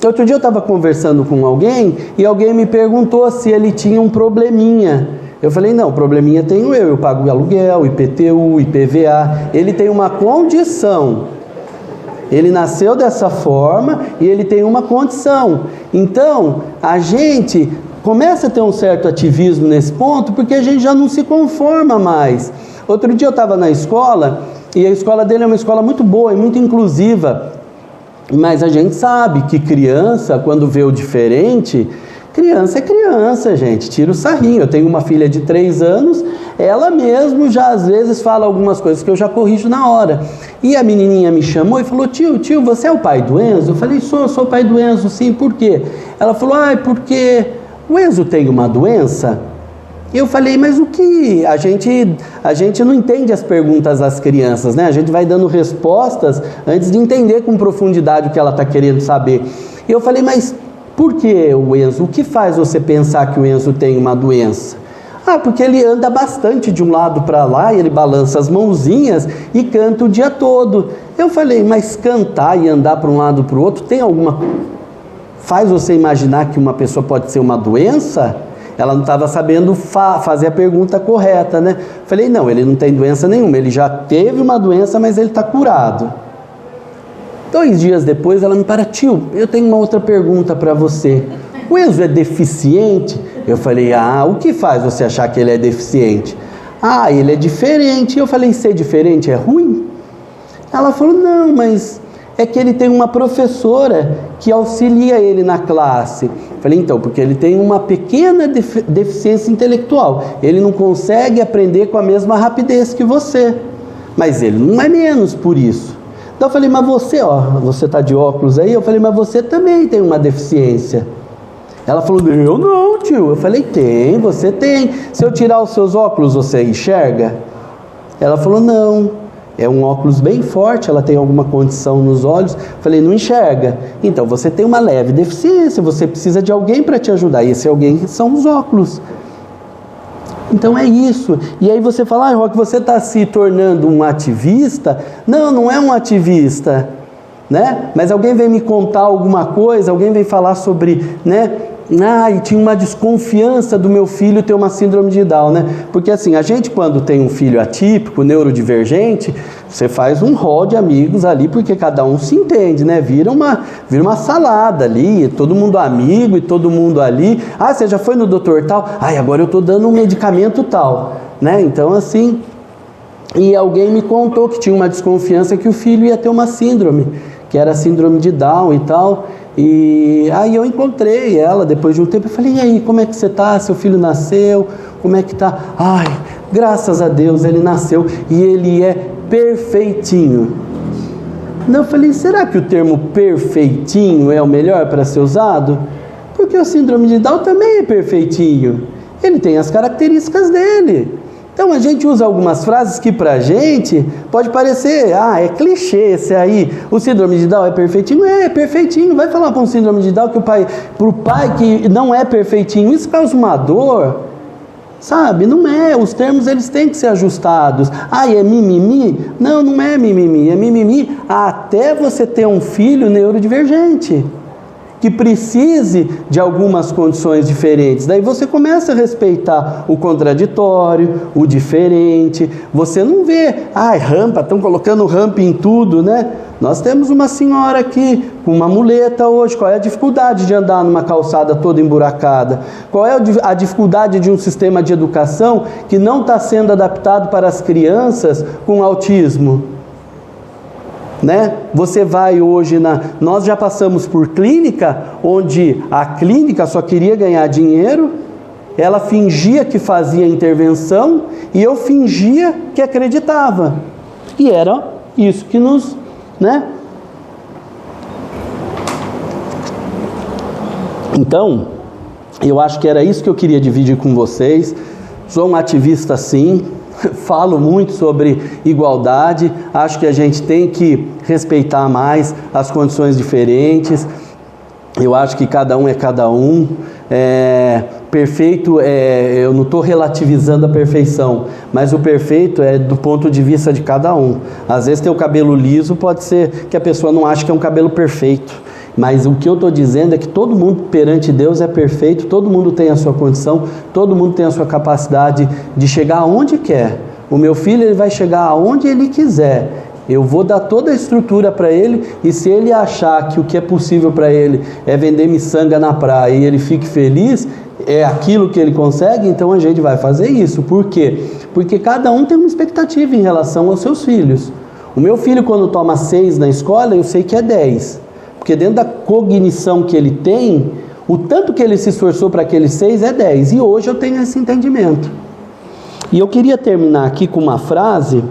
Outro dia eu estava conversando com alguém e alguém me perguntou se ele tinha um probleminha. Eu falei, não, probleminha tenho eu pago aluguel, IPTU, IPVA, ele tem uma condição. Ele nasceu dessa forma e ele tem uma condição. Então, a gente começa a ter um certo ativismo nesse ponto, porque a gente já não se conforma mais. Outro dia eu estava na escola, e a escola dele é uma escola muito boa e muito inclusiva. Mas a gente sabe que criança, quando vê o diferente, criança é criança, gente, tira o sarrinho. Eu tenho uma filha de 3 anos, ela mesmo já às vezes fala algumas coisas que eu já corrijo na hora. E a menininha me chamou e falou, tio, você é o pai do Enzo? Eu falei, sou o pai do Enzo, sim, por quê? Ela falou, porque o Enzo tem uma doença? Eu falei, mas o que? A gente não entende as perguntas das crianças, né? A gente vai dando respostas antes de entender com profundidade o que ela está querendo saber. E eu falei, mas por que o Enzo? O que faz você pensar que o Enzo tem uma doença? Porque ele anda bastante de um lado para lá, e ele balança as mãozinhas e canta o dia todo. Eu falei, mas cantar e andar para um lado para o outro tem alguma... faz você imaginar que uma pessoa pode ser uma doença? Ela não estava sabendo fazer a pergunta correta, né? Falei, não, ele não tem doença nenhuma, ele já teve uma doença, mas ele está curado. 2 dias depois ela me para, tio, eu tenho uma outra pergunta para você. O Enzo é deficiente? Eu falei, o que faz você achar que ele é deficiente? Ele é diferente. Eu falei, ser diferente é ruim? Ela falou, não, mas é que ele tem uma professora que auxilia ele na classe. Eu falei, então, porque ele tem uma pequena deficiência intelectual. Ele não consegue aprender com a mesma rapidez que você. Mas ele não é menos por isso. Então eu falei, mas você está de óculos aí? Eu falei, mas você também tem uma deficiência. Ela falou, eu não, tio. Eu falei, você tem. Se eu tirar os seus óculos, você enxerga? Ela falou, não. É um óculos bem forte, ela tem alguma condição nos olhos. Eu falei, não enxerga? Então você tem uma leve deficiência, você precisa de alguém para te ajudar. E esse alguém são os óculos. Então é isso. E aí você fala, Roque, você está se tornando um ativista? Não, não é um ativista, né? Mas alguém vem me contar alguma coisa, alguém vem falar sobre, né? E tinha uma desconfiança do meu filho ter uma síndrome de Down, né? Porque assim, a gente quando tem um filho atípico, neurodivergente, você faz um rol de amigos ali, porque cada um se entende, né? Vira uma salada ali, todo mundo amigo e todo mundo ali. Você já foi no doutor tal? Agora eu tô dando um medicamento tal, né? Então assim, e alguém me contou que tinha uma desconfiança que o filho ia ter uma síndrome, que era a síndrome de Down e tal. E aí eu encontrei ela depois de um tempo. Eu falei, e aí, como é que você tá? Seu filho nasceu? Como é que tá? Graças a Deus ele nasceu e ele é perfeitinho. Eu falei, será que o termo perfeitinho é o melhor para ser usado? Porque o síndrome de Down também é perfeitinho. Ele tem as características dele. Então a gente usa algumas frases que pra gente pode parecer, é clichê esse aí. O síndrome de Down é perfeitinho? É perfeitinho. Vai falar para um síndrome de Down que pro pai que não é perfeitinho, isso causa uma dor, sabe? Não é. Os termos eles têm que ser ajustados. É mimimi? Não, não é mimimi. É mimimi até você ter um filho neurodivergente, que precise de algumas condições diferentes. Daí você começa a respeitar o contraditório, o diferente. Você não vê, rampa, estão colocando rampa em tudo, né? Nós temos uma senhora aqui com uma muleta hoje. Qual é a dificuldade de andar numa calçada toda emburacada? Qual é a dificuldade de um sistema de educação que não está sendo adaptado para as crianças com autismo? Né? Você vai hoje nós já passamos por clínica onde a clínica só queria ganhar dinheiro, ela fingia que fazia intervenção e eu fingia que acreditava, e era isso que nos, né? Então eu acho que era isso que eu queria dividir com vocês. Sou um ativista sim, falo muito sobre igualdade, acho que a gente tem que respeitar mais as condições diferentes. Eu acho que cada um é cada um. Perfeito, eu não estou relativizando a perfeição, mas o perfeito é do ponto de vista de cada um. Às vezes ter o cabelo liso pode ser que a pessoa não ache que é um cabelo perfeito, mas o que eu estou dizendo é que todo mundo perante Deus é perfeito, todo mundo tem a sua condição, todo mundo tem a sua capacidade de chegar aonde quer. O meu filho ele vai chegar aonde ele quiser. Eu vou dar toda a estrutura para ele, e se ele achar que o que é possível para ele é vender miçanga na praia e ele fique feliz, é aquilo que ele consegue, então a gente vai fazer isso. Por quê? Porque cada um tem uma expectativa em relação aos seus filhos. O meu filho, quando toma 6 na escola, eu sei que é 10. Porque dentro da cognição que ele tem, o tanto que ele se esforçou para aquele 6 é 10. E hoje eu tenho esse entendimento. E eu queria terminar aqui com uma frase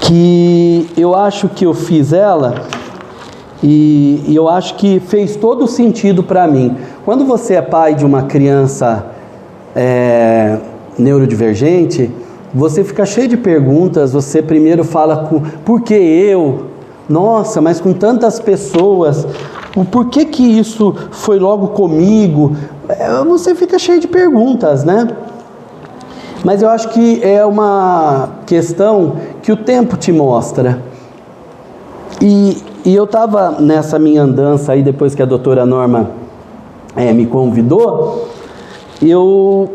que eu acho que eu fiz ela e eu acho que fez todo sentido para mim. Quando você é pai de uma criança neurodivergente, você fica cheio de perguntas. Você primeiro fala, por que eu? Nossa, mas com tantas pessoas, por que que isso foi logo comigo? Você fica cheio de perguntas, né? Mas eu acho que é uma questão que o tempo te mostra. E E eu estava nessa minha andança aí, depois que a doutora Norma me convidou, eu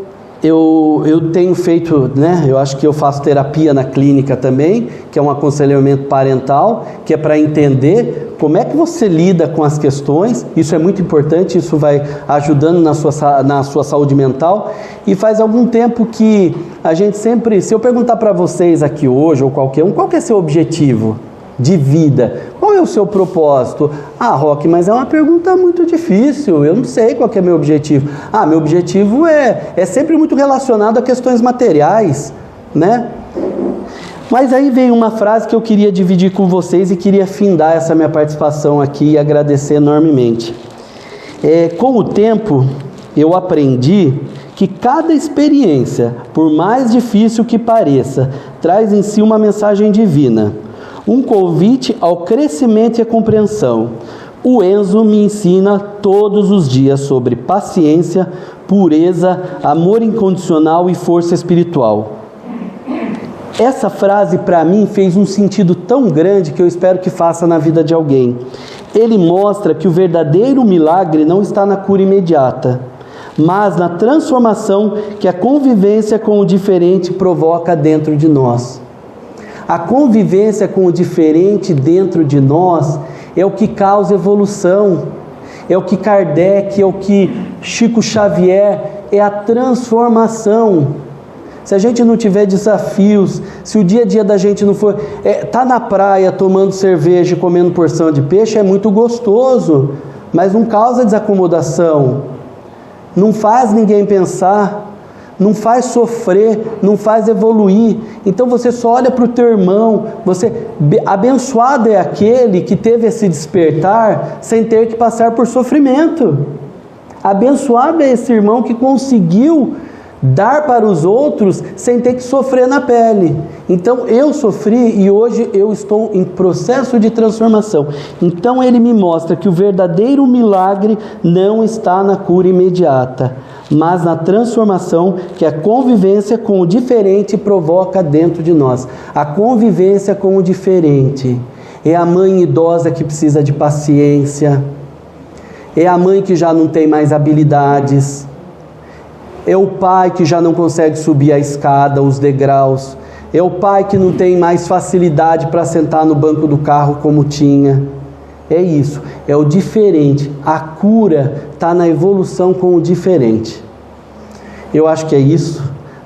tenho feito, né, eu acho que eu faço terapia na clínica também, que é um aconselhamento parental, que é para entender como é que você lida com as questões. Isso é muito importante, isso vai ajudando na sua saúde mental. E faz algum tempo que a gente sempre, se eu perguntar para vocês aqui hoje, ou qualquer um, qual que é seu objetivo de vida? Qual é o seu propósito? Ah, Roque, mas é uma pergunta muito difícil, eu não sei qual que é meu objetivo. Ah, meu objetivo é sempre muito relacionado a questões materiais, né? Mas aí veio uma frase que eu queria dividir com vocês e queria findar essa minha participação aqui e agradecer enormemente. Com o tempo, eu aprendi que cada experiência, por mais difícil que pareça, traz em si uma mensagem divina, um convite ao crescimento e à compreensão. O Enzo me ensina todos os dias sobre paciência, pureza, amor incondicional e força espiritual. Essa frase para mim fez um sentido tão grande que eu espero que faça na vida de alguém. Ele mostra que o verdadeiro milagre não está na cura imediata, mas na transformação que a convivência com o diferente provoca dentro de nós. A convivência com o diferente dentro de nós é o que causa evolução, é o que Kardec, é o que Chico Xavier, é a transformação. Se a gente não tiver desafios, se o dia a dia da gente não for... tá na praia tomando cerveja e comendo porção de peixe é muito gostoso, mas não causa desacomodação, não faz ninguém pensar, não faz sofrer, não faz evoluir. Então você só olha para o teu irmão, abençoado é aquele que teve esse despertar sem ter que passar por sofrimento. Abençoado é esse irmão que conseguiu dar para os outros sem ter que sofrer na pele. Então eu sofri e hoje eu estou em processo de transformação. Então ele me mostra que o verdadeiro milagre não está na cura imediata, mas na transformação que a convivência com o diferente provoca dentro de nós. A convivência com o diferente é a mãe idosa que precisa de paciência, é a mãe que já não tem mais habilidades, é o pai que já não consegue subir a escada, os degraus, é o pai que não tem mais facilidade para sentar no banco do carro como tinha. É isso, é o diferente. A cura está na evolução com o diferente. Eu acho que é isso.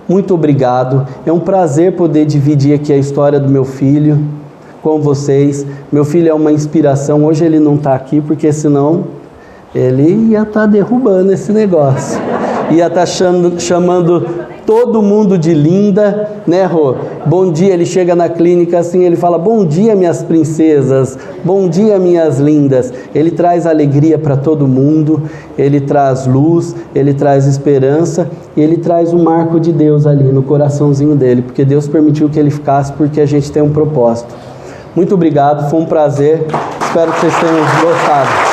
Muito obrigado. É um prazer poder dividir aqui a história do meu filho com vocês. Meu filho é uma inspiração. Hoje ele não está aqui porque senão ele ia estar derrubando esse negócio. Ia estar chamando todo mundo de linda, né, Rô? Bom dia, ele chega na clínica assim, ele fala, bom dia minhas princesas, bom dia minhas lindas. Ele traz alegria para todo mundo, ele traz luz, ele traz esperança, e ele traz um marco de Deus ali no coraçãozinho dele, porque Deus permitiu que ele ficasse, porque a gente tem um propósito. Muito obrigado, foi um prazer, espero que vocês tenham gostado.